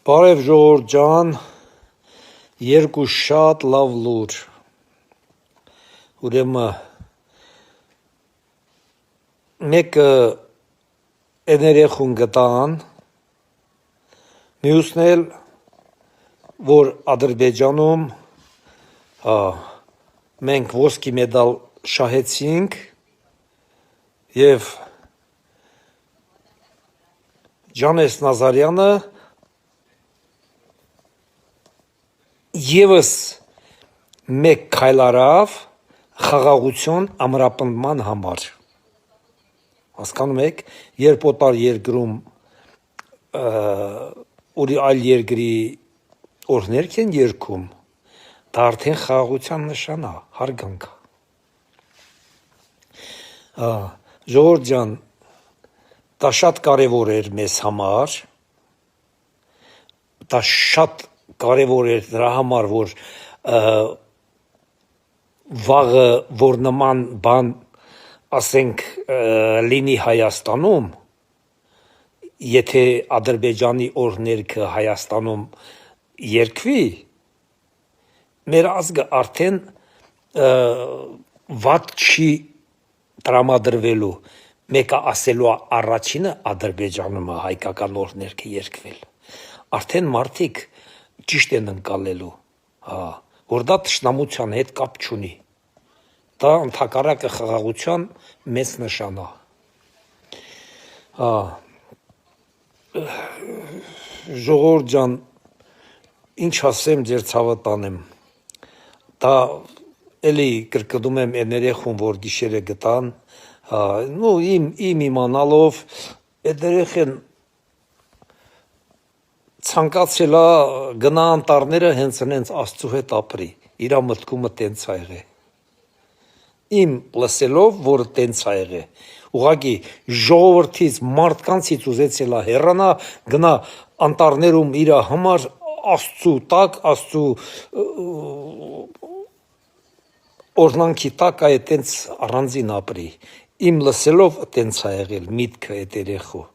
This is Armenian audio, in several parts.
Բարև ժողովուրդ ջան, երկու շատ լավ լուր, ուրեմն մեկը էներեխուն գտան, մյուսն էլ, որ Ադրբեջանում մենք ոսկի մեդալ շահեցինք և Ջանես Նազարյանը Եվս մեկ քայլ արավ խաղաղություն ամրապնդման համար, հասկանում եք, երբ օտար երկրում ուրի այլ երկրի օրհներգ են երգում, դա արդեն խաղաղության նշան է, հարգանք է, ժողովուրդ ջան, դա շատ կարևոր էր մեզ համար, դա շատ կարևոր էր դրա համար, որ վաղը, որ նման բան, ասենք, լինի Հայաստանում, եթե Ադրբեջանի օրհներգը Հայաստանում երգվի, մեր ազգը արդեն վատ չի տրամադրվելու, մեկը ասելու առաջինը Ադրբեջանում է հայկական օրհներգը երգվել, արդեն մարդիկ ճիշտ են ընկալելու, որ դա թշնամության հետ կապ չունի, դա ընդհակառակը խաղաղության մեծ նշան է, ժողովուրդ ջան, ինչ ասեմ, ձեր ցավը տանեմ, դա էլի կրկնում եմ էներեխուն, որ գիշերը գտան, իմ իմանալով, այդ երեխեն ցանկացել է գնա անտառները հենց Աստծու հետ ապրի, իր մտքումը տենց ա եղել, իմ լսելով, որ տենց ա եղել, ուղղակի ժողովրդից, մարդկանցից ուզեցել է հեռանա, գնա անտառներում իր համար Աստծու տակ, Աստծու օրհնանքի տակ այ տենց առանձին ապրի, իմ լսելով տենց ա եղել միտքը այդ երեխու,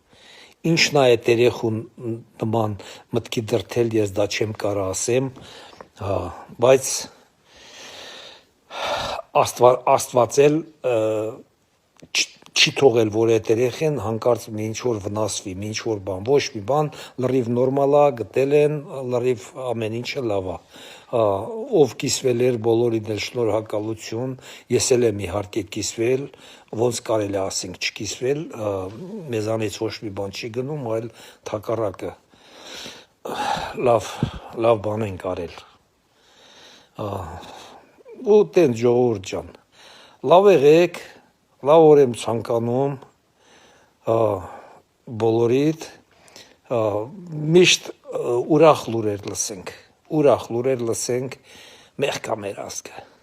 ինչն է այդ երեխուն նման մտքի դրդել, ես դա չեմ կարող ասեմ, բայց Աստված էլ չի թողել, որ այդ երեխեն հանկարծ մի ինչ-որ վնասվի, մի ինչ-որ բան, ոչ մի բան, լրիվ նորմալ է, գտել են, լրիվ ամեն ինչը լավ է, ով կիսվել էր, բոլորին էլ շնորհակալություն, ես էլ եմ իհարկե կիսվել, ոնց կարելի է ասենք չկիսվել, մեզանից ոչ մի բան չի գնում, այլ թակառակը, լավ բան ենք արել, ու տենց ժողովուրդ ջան, լավ եղեք, լավ օր եմ ցանկանում բոլորիդ, միշտ ուրախ լուրեր լսենք, մեղք է մեր ազգը